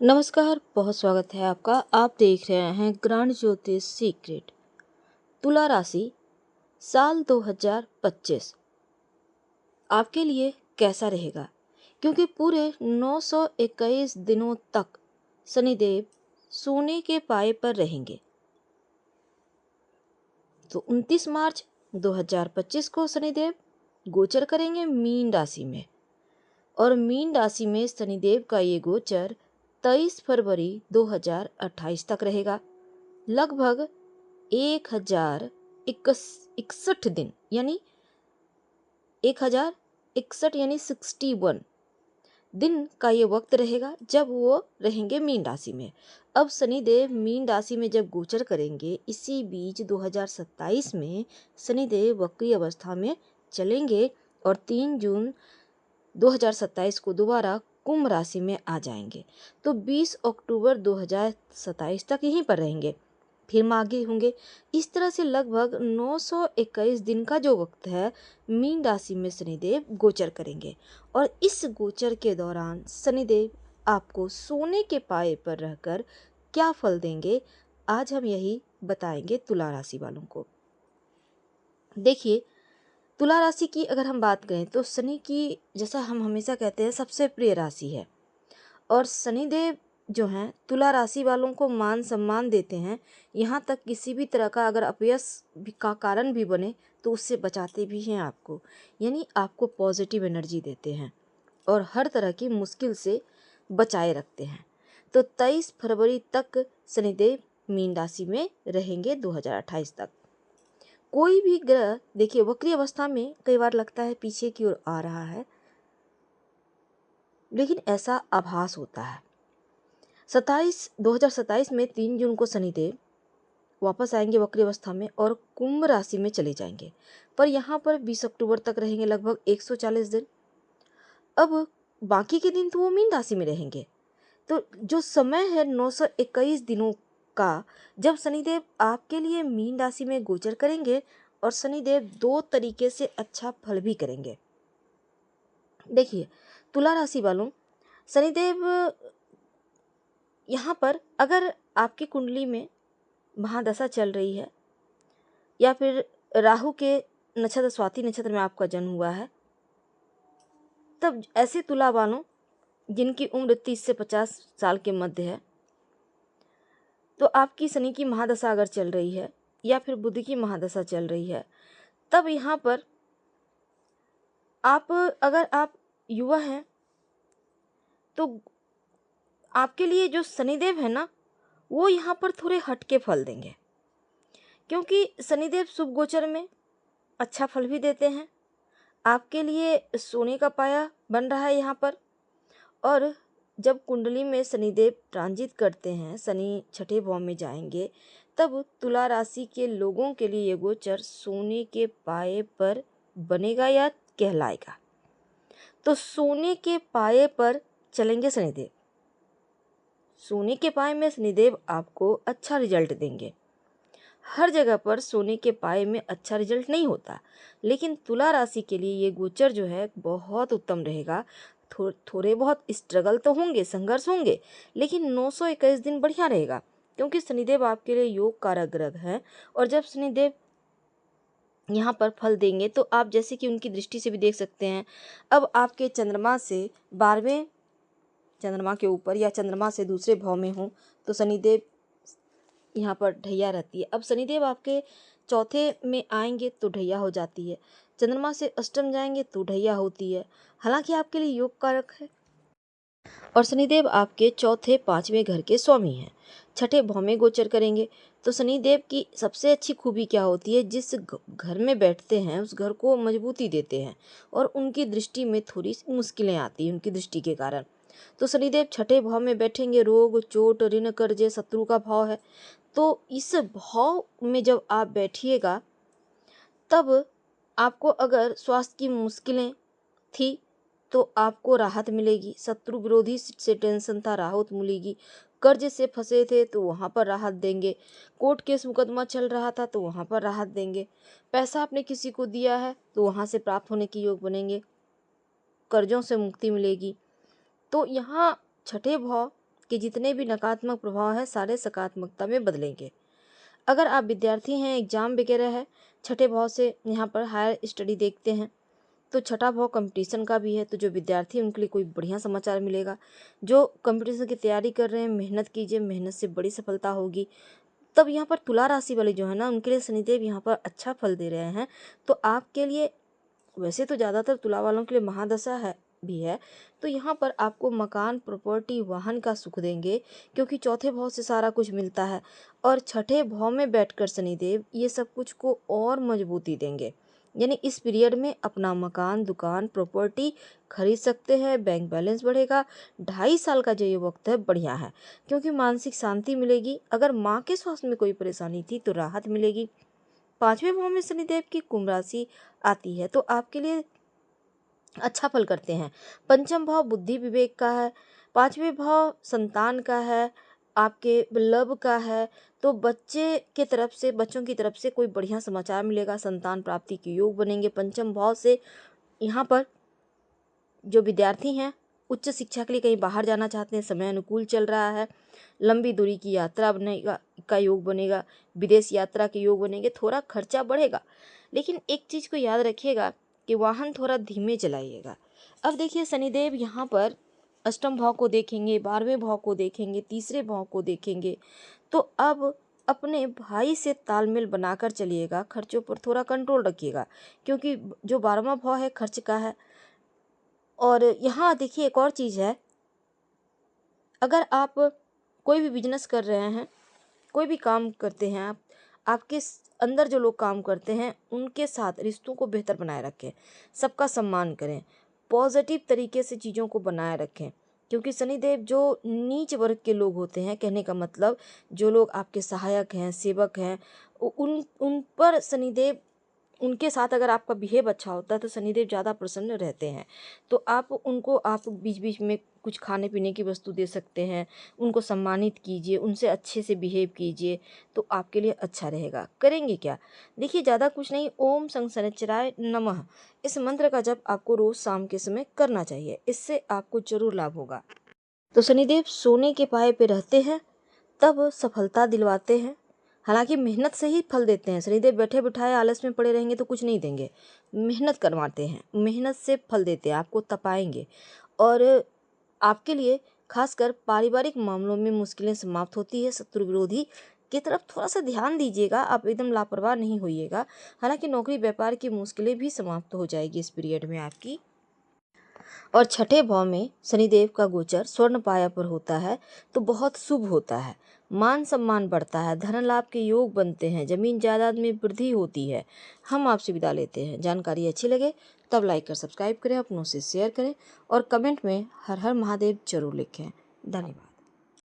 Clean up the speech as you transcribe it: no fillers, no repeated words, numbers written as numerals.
नमस्कार, बहुत स्वागत है आपका। आप देख रहे हैं ग्रांड ज्योतिष सीक्रेट। तुला राशि साल 2025 आपके लिए कैसा रहेगा? क्योंकि पूरे 921 दिनों तक शनिदेव सोने के पाए पर रहेंगे। तो 29 मार्च 2025 को शनिदेव गोचर करेंगे मीन राशि में, और मीन राशि में शनिदेव का ये गोचर 23 फरवरी 2028 तक रहेगा। लगभग 1061 दिन यानी 1061 यानी 61 दिन का ये वक्त रहेगा जब वो रहेंगे मीन राशि में। अब शनिदेव मीन राशि में जब गोचर करेंगे, इसी बीच 2027 में शनिदेव वक्री अवस्था में चलेंगे और 3 जून 2027 को दोबारा कुंभ राशि में आ जाएंगे। तो 20 अक्टूबर 2027 तक यहीं पर रहेंगे, फिर आगे होंगे। इस तरह से लगभग 921 दिन का जो वक्त है, मीन राशि में शनिदेव गोचर करेंगे। और इस गोचर के दौरान शनिदेव आपको सोने के पाए पर रहकर क्या फल देंगे, आज हम यही बताएंगे तुला राशि वालों को। देखिए, तुला राशि की अगर हम बात करें तो शनि की, जैसा हम हमेशा कहते हैं, सबसे प्रिय राशि है। और शनिदेव जो हैं तुला राशि वालों को मान सम्मान देते हैं। यहाँ तक किसी भी तरह का अगर अपयश का कारण भी बने तो उससे बचाते भी हैं आपको, यानी आपको पॉजिटिव एनर्जी देते हैं और हर तरह की मुश्किल से बचाए रखते हैं। तो 23 फरवरी तक शनिदेव मीन राशि में रहेंगे 2028 तक। कोई भी ग्रह, देखिए, वक्री अवस्था में कई बार लगता है पीछे की ओर आ रहा है, लेकिन ऐसा आभास होता है। 2027 में 3 जून को शनिदेव वापस आएंगे वक्री अवस्था में और कुंभ राशि में चले जाएंगे, पर यहाँ पर 20 अक्टूबर तक रहेंगे, लगभग 140 दिन। अब बाकी के दिन तो वो मीन राशि में रहेंगे। तो जो समय है 921 दिनों का, जब शनिदेव आपके लिए मीन राशि में गोचर करेंगे, और शनिदेव 2 तरीके से अच्छा फल भी करेंगे। देखिए, तुला राशि वालों, शनिदेव यहाँ पर अगर आपकी कुंडली में महादशा चल रही है या फिर राहु के नक्षत्र स्वाति नक्षत्र में आपका जन्म हुआ है, तब ऐसे तुला वालों जिनकी उम्र 30 से 50 साल के मध्य है, तो आपकी शनि की महादशा अगर चल रही है या फिर बुध की महादशा चल रही है, तब यहाँ पर अगर आप युवा हैं तो आपके लिए जो शनिदेव है ना, वो यहाँ पर थोड़े हटके फल देंगे, क्योंकि शनिदेव शुभ गोचर में अच्छा फल भी देते हैं। आपके लिए सोने का पाया बन रहा है यहाँ पर। और जब कुंडली में शनिदेव ट्रांजिट करते हैं, शनि छठे भाव में जाएंगे, तब तुला राशि के लोगों के लिए ये गोचर सोने के पाए पर बनेगा या कहलाएगा। तो सोने के पाए पर चलेंगे शनिदेव। सोने के पाए में शनिदेव आपको अच्छा रिजल्ट देंगे। हर जगह पर सोने के पाए में अच्छा रिजल्ट नहीं होता, लेकिन तुला राशि के लिए ये गोचर जो है बहुत उत्तम रहेगा। थोड़े बहुत स्ट्रगल तो होंगे, संघर्ष होंगे, लेकिन 921 दिन बढ़िया रहेगा, क्योंकि शनिदेव आपके लिए योग कारक ग्रह हैं। और जब शनिदेव यहाँ पर फल देंगे तो आप जैसे कि उनकी दृष्टि से भी देख सकते हैं। अब आपके चंद्रमा से 12वें चंद्रमा के ऊपर या चंद्रमा से दूसरे भाव में हो तो शनिदेव यहाँ पर ढैया रहती है। अब शनिदेव आपके चौथे में आएंगे तो ढैया हो जाती है, चंद्रमा से अष्टम जाएंगे तो ढैया होती है। हालांकि आपके लिए योग कारक है और शनिदेव आपके चौथे 5वें घर के स्वामी हैं। छठे भाव में गोचर करेंगे तो शनिदेव की सबसे अच्छी खूबी क्या होती है, जिस घर में बैठते हैं उस घर को मजबूती देते हैं, और उनकी दृष्टि में थोड़ी सी मुश्किलें आती हैं उनकी दृष्टि के कारण। तो शनिदेव छठे भाव में बैठेंगे, रोग चोट ऋण कर्जे शत्रु का भाव है। तो इस भाव में जब आप बैठिएगा, तब आपको अगर स्वास्थ्य की मुश्किलें थी तो आपको राहत मिलेगी। शत्रु विरोधी से टेंशन था, राहत मिलेगी। कर्ज से फंसे थे तो वहाँ पर राहत देंगे। कोर्ट केस मुकदमा चल रहा था तो वहाँ पर राहत देंगे। पैसा आपने किसी को दिया है तो वहाँ से प्राप्त होने के योग बनेंगे। कर्जों से मुक्ति मिलेगी। तो यहाँ छठे भाव आपके जितने भी नकारात्मक प्रभाव हैं सारे सकारात्मकता में बदलेंगे। अगर आप विद्यार्थी हैं, एग्जाम वगैरह है, छठे भाव से यहाँ पर हायर स्टडी देखते हैं तो छठा भाव कंपटीशन का भी है, तो जो विद्यार्थी हैं उनके लिए कोई बढ़िया समाचार मिलेगा। जो कंपटीशन की तैयारी कर रहे हैं, मेहनत कीजिए, मेहनत से बड़ी सफलता होगी। तब यहाँ पर तुला राशि वाले जो है ना, उनके लिए शनिदेव यहाँ पर अच्छा फल दे रहे हैं। तो आपके लिए, वैसे तो ज़्यादातर तुला वालों के लिए महादशा है भी है, तो यहाँ पर आपको मकान, प्रॉपर्टी, वाहन का सुख देंगे, क्योंकि चौथे भाव से सारा कुछ मिलता है और छठे भाव में बैठकर शनिदेव ये सब कुछ को और मजबूती देंगे। यानी इस पीरियड में अपना मकान, दुकान, प्रॉपर्टी खरीद सकते हैं, बैंक बैलेंस बढ़ेगा। 2.5 साल का जो ये वक्त है बढ़िया है, क्योंकि मानसिक शांति मिलेगी। अगर माँ के स्वास्थ्य में कोई परेशानी थी तो राहत मिलेगी। 5वें भाव में शनिदेव की कुंभ राशि आती है तो आपके लिए अच्छा फल करते हैं। पंचम भाव बुद्धि विवेक का है, 5वें भाव संतान का है, आपके लव का है। तो बच्चों की तरफ से कोई बढ़िया समाचार मिलेगा, संतान प्राप्ति के योग बनेंगे। पंचम भाव से यहाँ पर जो विद्यार्थी हैं, उच्च शिक्षा के लिए कहीं बाहर जाना चाहते हैं, समय अनुकूल चल रहा है। लंबी दूरी की यात्रा का योग बनेगा, विदेश यात्रा के योग बनेंगे। थोड़ा खर्चा बढ़ेगा, लेकिन एक चीज़ को याद रखिएगा कि वाहन थोड़ा धीमे चलाइएगा। अब देखिए शनिदेव यहाँ पर अष्टम भाव को देखेंगे, 12वें भाव को देखेंगे, तीसरे भाव को देखेंगे। तो अब अपने भाई से तालमेल बनाकर चलिएगा, खर्चों पर थोड़ा कंट्रोल रखिएगा, क्योंकि जो 12वां भाव है खर्च का है। और यहाँ देखिए एक और चीज़ है, अगर आप कोई भी बिजनेस कर रहे हैं, कोई भी काम करते हैं, आपके अंदर जो लोग काम करते हैं उनके साथ रिश्तों को बेहतर बनाए रखें, सबका सम्मान करें, पॉजिटिव तरीके से चीज़ों को बनाए रखें। क्योंकि शनिदेव जो नीच वर्ग के लोग होते हैं, कहने का मतलब जो लोग आपके सहायक हैं, सेवक हैं, उन पर शनिदेव, उनके साथ अगर आपका बिहेव अच्छा होता है तो शनिदेव ज़्यादा प्रसन्न रहते हैं। तो आप बीच बीच में कुछ खाने पीने की वस्तु दे सकते हैं, उनको सम्मानित कीजिए, उनसे अच्छे से बिहेव कीजिए, तो आपके लिए अच्छा रहेगा। करेंगे क्या? देखिए ज़्यादा कुछ नहीं, ओम शनिश्चराय नमः इस मंत्र का जप आपको रोज़ शाम के समय करना चाहिए, इससे आपको जरूर लाभ होगा। तो शनिदेव सोने के पाए पे रहते हैं तब सफलता दिलवाते हैं। हालांकि मेहनत से ही फल देते हैं। शनिदेव बैठे बिठाए आलस में पड़े रहेंगे तो कुछ नहीं देंगे, मेहनत करवाते हैं, मेहनत से फल देते हैं, आपको तपाएंगे। और आपके लिए खासकर पारिवारिक मामलों में मुश्किलें समाप्त होती है। शत्रु विरोधी की तरफ थोड़ा सा ध्यान दीजिएगा, आप एकदम लापरवाह नहीं होइएगा। हालांकि नौकरी व्यापार की मुश्किलें भी समाप्त हो जाएगी इस पीरियड में आपकी। और छठे भाव में शनिदेव का गोचर स्वर्ण पाया पर होता है तो बहुत शुभ होता है। मान सम्मान बढ़ता है, धन लाभ के योग बनते हैं, जमीन जायदाद में वृद्धि होती है। हम आपसे विदा लेते हैं। जानकारी अच्छी लगे तब लाइक कर सब्सक्राइब करें, अपनों से शेयर करें और कमेंट में हर हर महादेव जरूर लिखें। धन्यवाद।